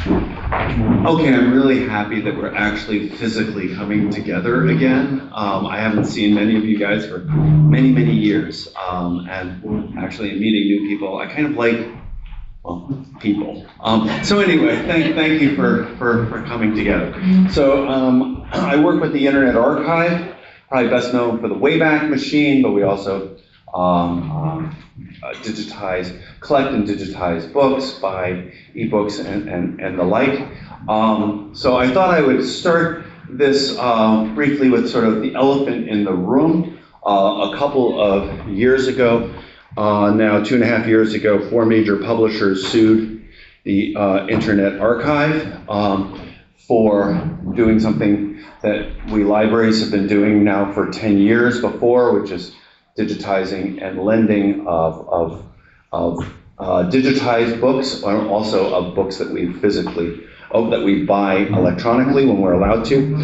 Okay, I'm really happy that we're actually physically coming together again. I haven't seen many of you guys for many, many years, and actually meeting new people. I kind of like, well, people. So anyway, thank you for coming together. So I work with the Internet Archive, probably best known for the Wayback Machine, but we also collect and digitize books, buy ebooks and the like. So I thought I would start this briefly with sort of the elephant in the room. A couple of years ago, now 2.5 years ago, 4 major publishers sued the Internet Archive for doing something that we libraries have been doing now for 10 years before, which is digitizing and lending of digitized books, and also of books that we that we buy electronically when we're allowed to.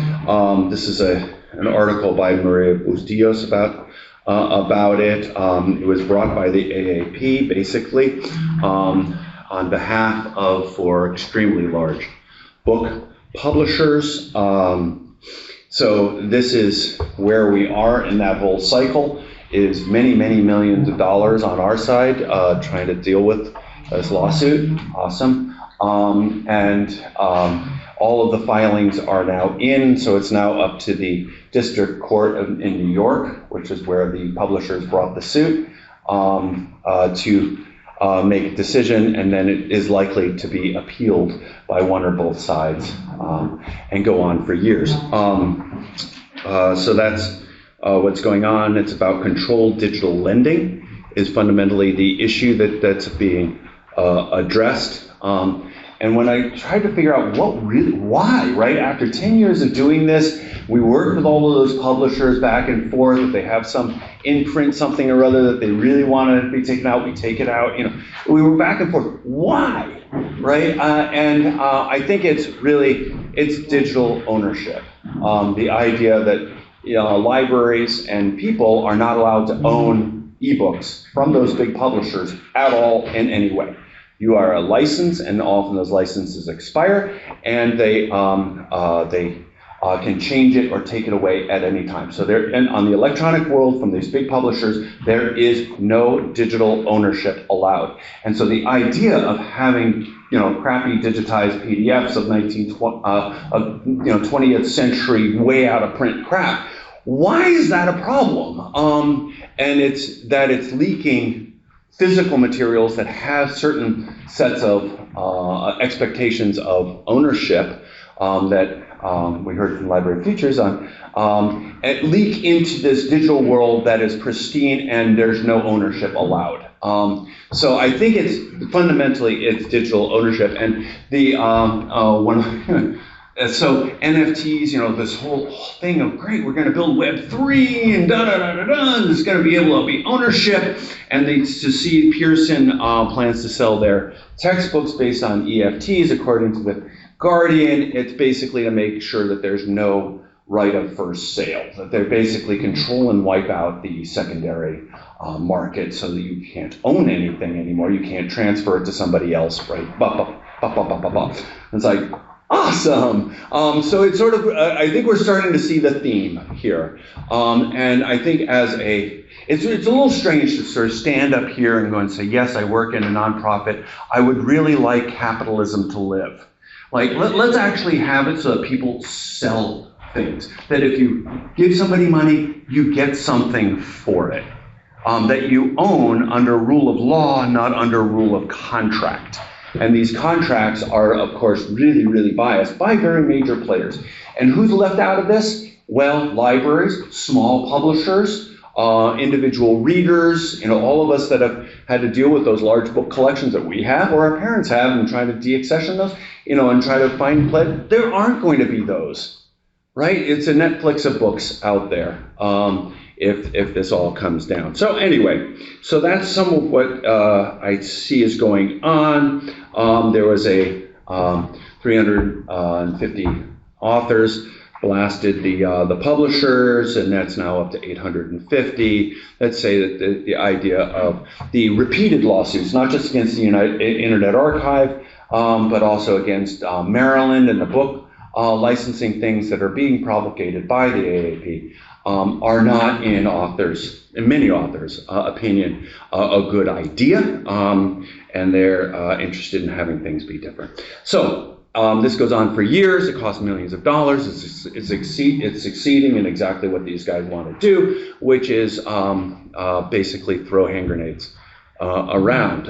This is an article by Maria Bustillos about it. It was brought by the AAP, basically, on behalf of 4 extremely large book publishers. So this is where we are in that whole cycle, is many, many millions of dollars on our side trying to deal with this lawsuit. Awesome. All of the filings are now in, so it's now up to the District Court in New York, which is where the publishers brought the suit, to make a decision, and then it is likely to be appealed by one or both sides and go on for years. So that's what's going on. It's about controlled digital lending is fundamentally the issue that's being addressed. And when I tried to figure out why, right? After 10 years of doing this, we worked with all of those publishers back and forth. If they have some imprint, something or other that they really wanted to be taken out, we take it out. We were back and forth. Why, right? I think it's digital ownership. The idea that libraries and people are not allowed to own ebooks from those big publishers at all in any way. You are a license, and often those licenses expire, and they can change it or take it away at any time. So on the electronic world, from these big publishers, there is no digital ownership allowed. And so the idea of having crappy digitized PDFs of 20th century, way out of print crap, why is that a problem? And it's that it's leaking physical materials that have certain sets of expectations of ownership that we heard from Library of Futures on, and leak into this digital world that is pristine and there's no ownership allowed. So I think fundamentally it's digital ownership, and the so NFTs, this whole thing of great, we're going to build Web3 and and there's going to be able to be ownership, and to see Pearson plans to sell their textbooks based on EFTs, according to the Guardian. It's basically to make sure that there's no right of first sale, that they basically control and wipe out the secondary market so that you can't own anything anymore. You can't transfer it to somebody else, right? It's like, awesome. So it's sort of, I think we're starting to see the theme here. And I think it's a little strange to sort of stand up here and go and say, yes, I work in a nonprofit. I would really like capitalism to live. Like, let's actually have it so that people sell things. That if you give somebody money, you get something for it. That you own under rule of law, not under rule of contract. And these contracts are, of course, really, really biased by very major players. And who's left out of this? Well, libraries, small publishers, individual readers, all of us that have had to deal with those large book collections that we have or our parents have and trying to deaccession those, and try to find there aren't going to be those, right? It's a Netflix of books out there. If this all comes down. So anyway, so that's some of what I see is going on. There was a 350 authors blasted the publishers, and that's now up to 850. Let's say that the idea of the repeated lawsuits, not just against the Internet Archive, but also against Maryland and the book licensing things that are being propagated by the AAP are not in many authors' opinion, a good idea, and they're interested in having things be different. So this goes on for years. It costs millions of dollars. It's succeeding in exactly what these guys want to do, which is basically throw hand grenades around.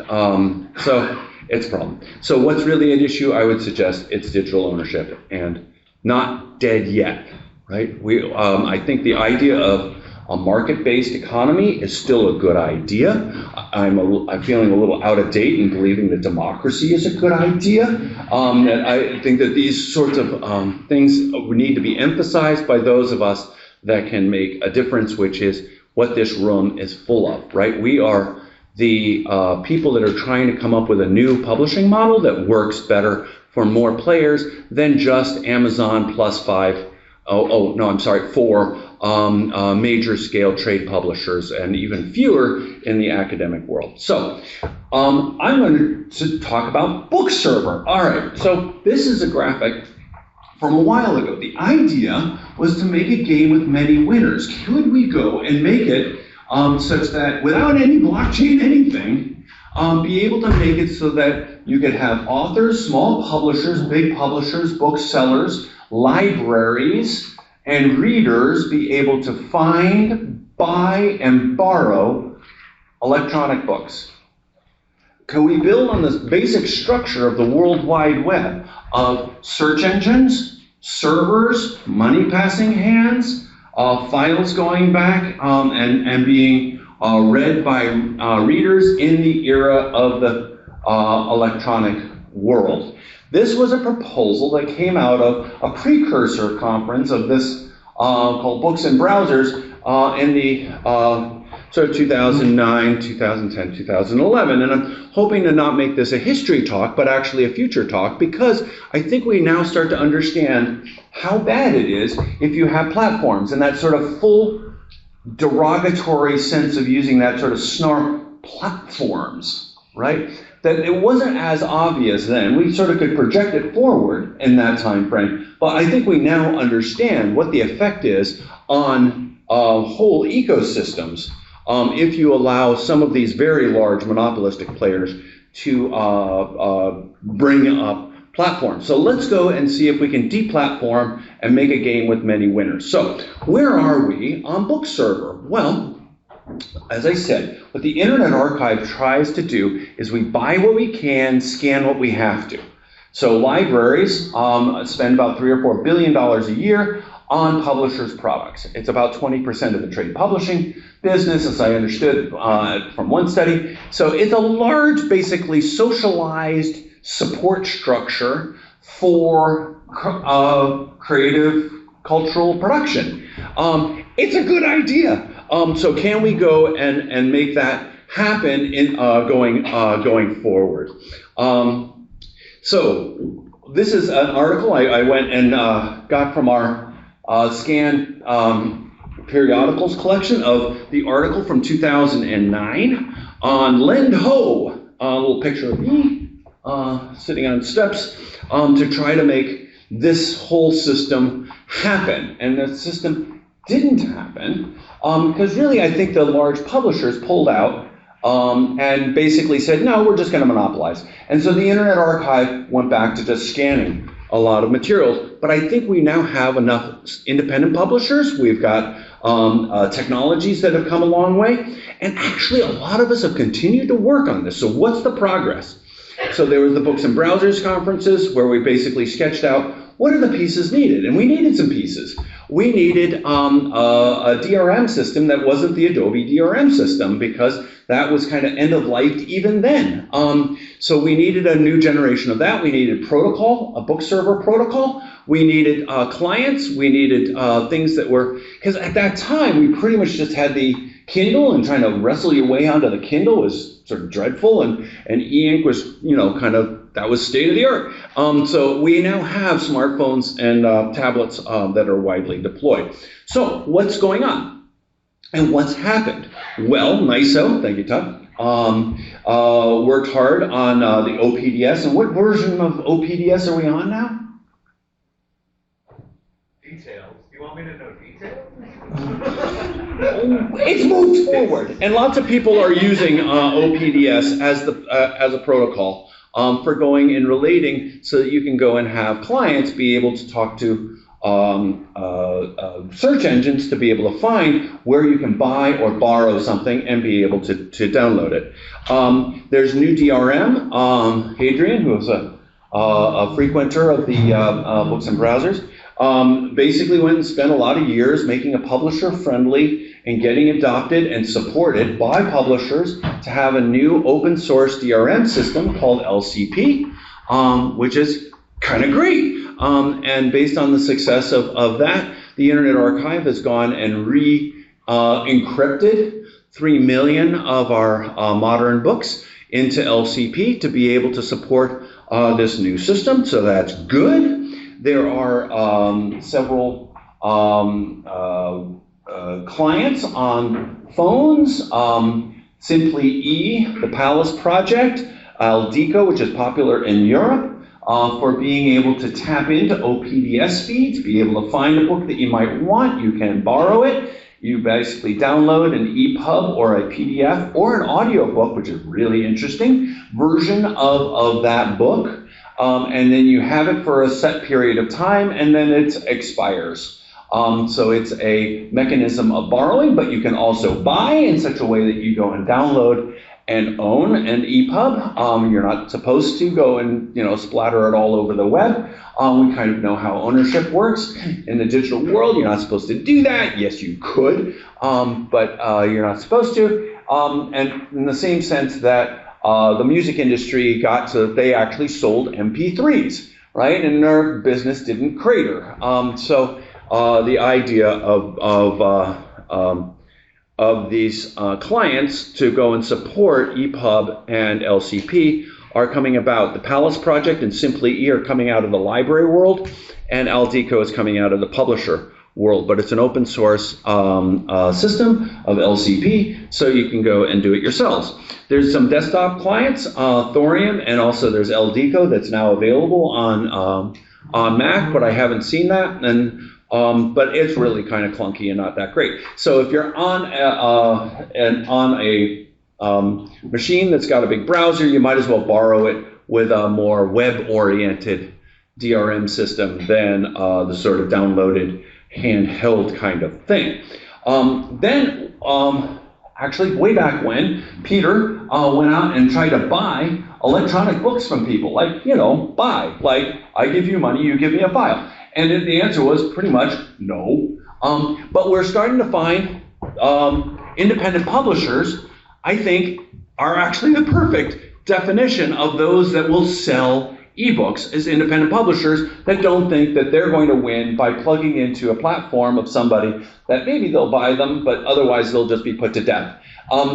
So it's a problem. So what's really at issue? I would suggest it's digital ownership, and not dead yet, right? I think the idea of a market-based economy is still a good idea. I'm feeling a little out of date in believing that democracy is a good idea. And I think that these sorts of things need to be emphasized by those of us that can make a difference, which is what this room is full of, right? We are the people that are trying to come up with a new publishing model that works better for more players than just Amazon plus four major scale trade publishers, and even fewer in the academic world. So I'm going to talk about Bookserver. All right, so this is a graphic from a while ago. The idea was to make a game with many winners. Could we go and make it such that without any blockchain anything, be able to make it so that you could have authors, small publishers, big publishers, booksellers, libraries, and readers be able to find, buy, and borrow electronic books. Can we build on this basic structure of the World Wide Web of search engines, servers, money passing hands, files going back and being read by readers in the era of the electronic world? This was a proposal that came out of a precursor conference of this called Books and Browsers in the sort of 2009, 2010, 2011. And I'm hoping to not make this a history talk, but actually a future talk, because I think we now start to understand how bad it is if you have platforms and that sort of full derogatory sense of using that sort of snark, platforms, right? That it wasn't as obvious then. We sort of could project it forward in that time frame, but I think we now understand what the effect is on whole ecosystems if you allow some of these very large monopolistic players to bring up platforms. So let's go and see if we can deplatform and make a game with many winners. So where are we on Bookserver? Well, as I said, what the Internet Archive tries to do is we buy what we can, scan what we have to. So libraries spend about $3 or $4 billion a year on publishers' products. It's about 20% of the trade publishing business, as I understood from one study. So it's a large, basically socialized support structure for creative cultural production. It's a good idea. So can we go and make that happen in going forward? So this is an article I went and got from our Scan periodicals collection of the article from 2009 on Lend Ho, a little picture of me sitting on steps to try to make this whole system happen. And the system didn't happen because really I think the large publishers pulled out and basically said, no, we're just going to monopolize. And so the Internet Archive went back to just scanning a lot of materials. But I think we now have enough independent publishers. We've got technologies that have come a long way. And actually, a lot of us have continued to work on this. So what's the progress? So there was the Books and Browsers conferences where we basically sketched out what are the pieces needed. And we needed some pieces. We needed a DRM system that wasn't the Adobe DRM system because that was kind of end of life even then. So we needed a new generation of that. We needed protocol, a Bookserver protocol. We needed clients. We needed things that were, because at that time we pretty much just had the Kindle, and trying to wrestle your way onto the Kindle was sort of dreadful, and e-ink was, kind of, that was state of the art. So we now have smartphones and tablets that are widely deployed. So what's going on? And what's happened? Well, NISO, thank you, Todd, worked hard on the OPDS. And what version of OPDS are we on now? Details. You want me to know details? It's moved forward, and lots of people are using OPDS as a protocol for going and relating, so that you can go and have clients be able to talk to search engines to be able to find where you can buy or borrow something and be able to download it. There's new DRM. Adrian, who is a frequenter of the Books and Browsers, basically went and spent a lot of years making a publisher friendly and getting adopted and supported by publishers to have a new open source DRM system called LCP, which is kind of great. And based on the success of that, the Internet Archive has gone and encrypted 3 million of our modern books into LCP to be able to support this new system, so that's good. There are several clients on phones, Simply E, the Palace Project, Aldico, which is popular in Europe, for being able to tap into OPDS feeds, be able to find a book that you might want. You can borrow it. You basically download an EPUB or a PDF or an audiobook, which is really interesting, version of that book. And then you have it for a set period of time, and then it expires. So it's a mechanism of borrowing, but you can also buy in such a way that you go and download and own an EPUB. You're not supposed to go and splatter it all over the web. We kind of know how ownership works in the digital world. You're not supposed to do that. Yes, you could, but you're not supposed to. And in the same sense that the music industry got to, they actually sold MP3s, right? And their business didn't crater. So the idea of these clients to go and support EPUB and LCP are coming about. The Palace Project and Simply E are coming out of the library world, and Aldico is coming out of the publisher world. But it's an open source system of LCP, so you can go and do it yourselves. There's some desktop clients, Thorium, and also there's Aldico that's now available on Mac, but I haven't seen that. And but it's really kind of clunky and not that great. So if you're on a machine that's got a big browser, you might as well borrow it with a more web-oriented DRM system than the sort of downloaded handheld kind of thing. Actually, way back when, Peter went out and tried to buy electronic books from people, like, buy. Like, I give you money, you give me a file. And the answer was pretty much no. But we're starting to find independent publishers, I think, are actually the perfect definition of those that will sell ebooks as independent publishers that don't think that they're going to win by plugging into a platform of somebody that maybe they'll buy them, but otherwise they'll just be put to death.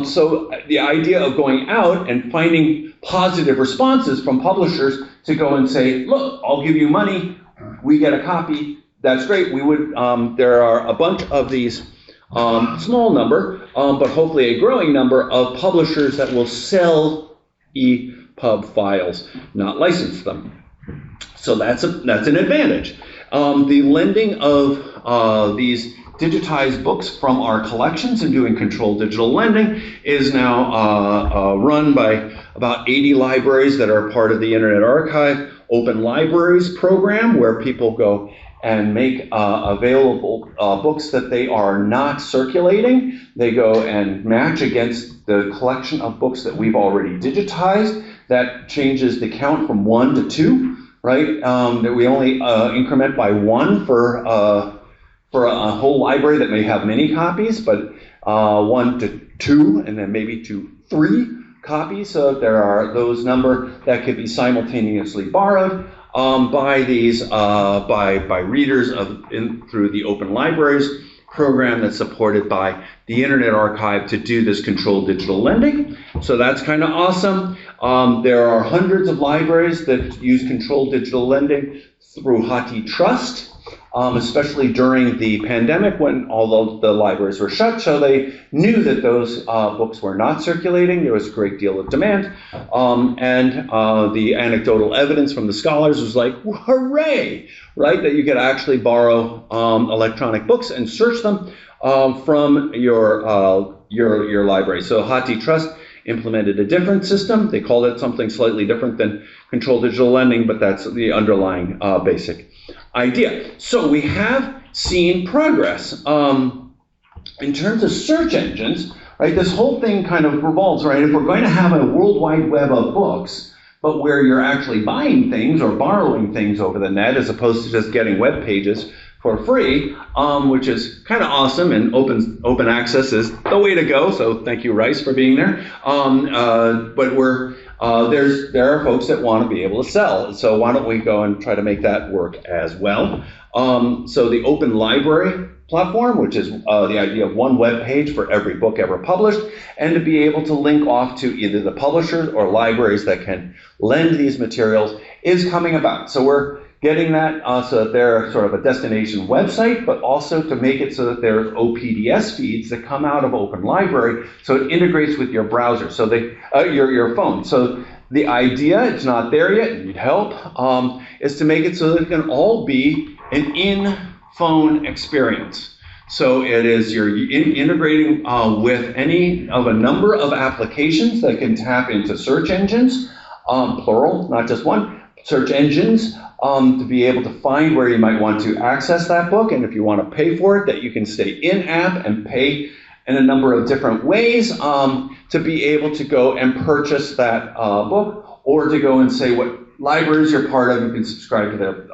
So the idea of going out and finding positive responses from publishers to go and say, look, I'll give you money, we get a copy, that's great. We would. There are a bunch of these small number, but hopefully a growing number of publishers that will sell EPUB files, not license them. So that's an advantage. The lending of these digitized books from our collections and doing controlled digital lending is now run by about 80 libraries that are part of the Internet Archive Open Libraries program, where people go and make available books that they are not circulating. They go and match against the collection of books that we've already digitized. That changes the count from 1 to 2, right? That we only increment by 1 for a whole library that may have many copies, but 1 to 2, and then maybe to 3 copies. So there are those number that could be simultaneously borrowed by these by readers through the Open Libraries program that's supported by the Internet Archive to do this controlled digital lending. So that's kind of awesome. There are hundreds of libraries that use controlled digital lending through HathiTrust. especially during the pandemic when all the libraries were shut. So they knew that those books were not circulating. There was a great deal of demand. And the anecdotal evidence from the scholars was like, hooray, right? That you could actually borrow electronic books and search them from your library. So HathiTrust implemented a different system. They called it something slightly different than controlled digital lending, but that's the underlying basic idea. So we have seen progress. In terms of search engines, right, this whole thing kind of revolves, right? If we're going to have a world wide web of books, but where you're actually buying things or borrowing things over the net as opposed to just getting web pages for free, which is kind of awesome, and open access is the way to go. So thank you, Rice, for being there. But there are folks that want to be able to sell. So why don't we go and try to make that work as well? So the Open Library platform, which is the idea of one web page for every book ever published, and to be able to link off to either the publishers or libraries that can lend these materials, is coming about. So we're getting that so that they're sort of a destination website, but also to make it so that there's OPDS feeds that come out of Open Library, so it integrates with your browser, so your phone. So the idea, it's not there yet, you need help, is to make it so that it can all be an in-phone experience. So it is you're integrating with any of a number of applications that can tap into search engines, plural, not just one, search engines, to be able to find where you might want to access that book, and if you want to pay for it, that you can stay in-app and pay in a number of different ways to be able to go and purchase that book, or to go and say what libraries you're part of. You can subscribe to their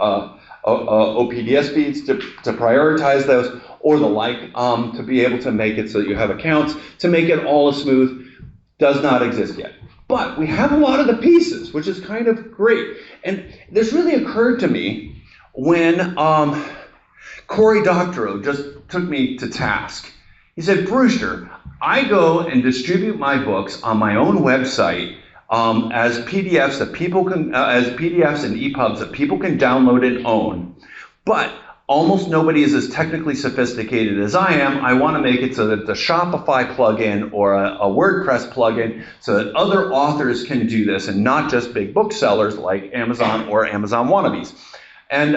OPDS feeds to prioritize those, or the like, to be able to make it so that you have accounts, to make it all smooth. Does not exist yet. But we have a lot of the pieces, which is kind of great. And this really occurred to me when Cory Doctorow just took me to task. He said, Brewster, I go and distribute my books on my own website as PDFs that people can, as PDFs and EPUBs that people can download and own. But almost nobody is as technically sophisticated as I am. I want to make it so that the Shopify plugin or a WordPress plugin, so that other authors can do this and not just big booksellers like Amazon or Amazon wannabes. And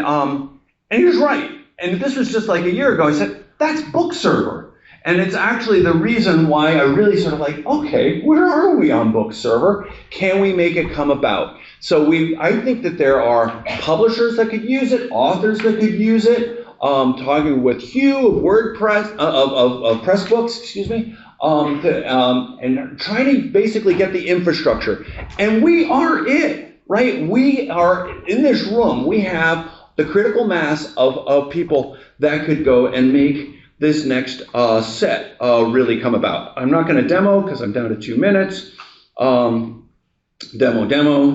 he was right. And this was just like a year ago. I said, that's BookServer. And it's actually the reason why I really sort of like, okay, where are we on BookServer? Can we make it come about? So I think that there are publishers that could use it, authors that could use it. Talking with Hugh of WordPress, of Pressbooks, excuse me, and trying to basically get the infrastructure. And we are it, right? We are in this room. We have the critical mass of people that could go and make this next set really come about. I'm not going to demo because I'm down to 2 minutes. Demo,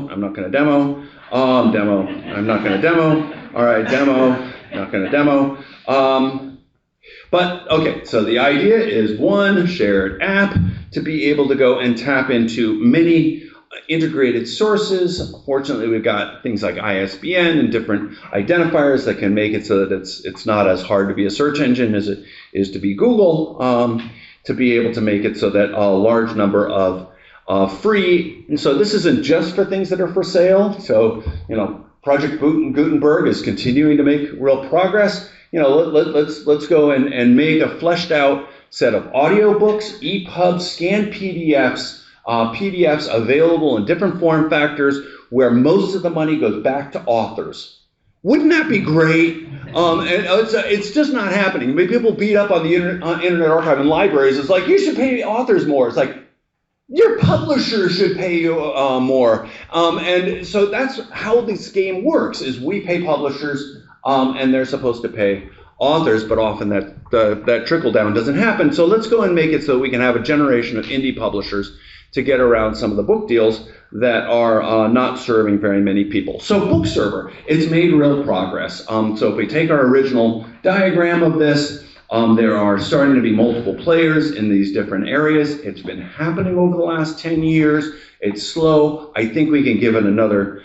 I'm not going to demo. Demo, I'm not going to demo. All right, demo, not going to demo. But okay, so the idea is one shared app to be able to go and tap into many integrated sources. Fortunately, we've got things like ISBN and different identifiers that can make it so that it's not as hard to be a search engine as it is to be Google, to be able to make it so that a large number of free, and so this isn't just for things that are for sale. So, Project Gutenberg is continuing to make real progress. Let's go and make a fleshed out set of audiobooks, EPUBs, scanned PDFs, PDFs available in different form factors where most of the money goes back to authors. Wouldn't that be great? And it's just not happening. People beat up on the Internet Archive and libraries. It's like, you should pay authors more. It's like, your publisher should pay you more. And so that's how this game works, is we pay publishers and they're supposed to pay authors, but often that trickle down doesn't happen. So let's go and make it so we can have a generation of indie publishers to get around some of the book deals that are not serving very many people. So BookServer, it's made real progress. So if we take our original diagram of this, there are starting to be multiple players in these different areas. It's been happening over the last 10 years. It's slow. I think we can give it another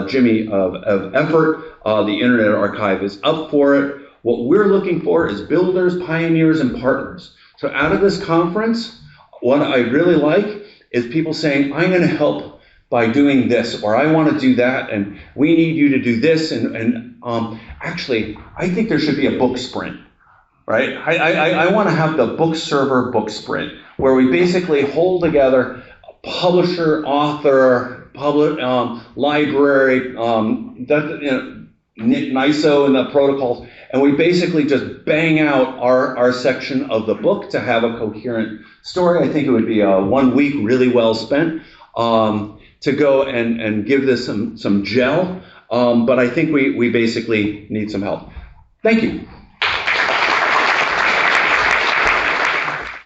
Jimmy of effort. The Internet Archive is up for it. What we're looking for is builders, pioneers, and partners. So out of this conference, what I really like is people saying, I'm going to help by doing this, or I want to do that, and we need you to do this. And actually, I think there should be a book sprint, right? I want to have the book server book sprint, where we basically hold together a publisher, author, public library, NISO and the protocols, and we basically just bang out our section of the book to have a coherent story. I think it would be 1 week really well spent to go and give this some gel, but I think we basically need some help. Thank you.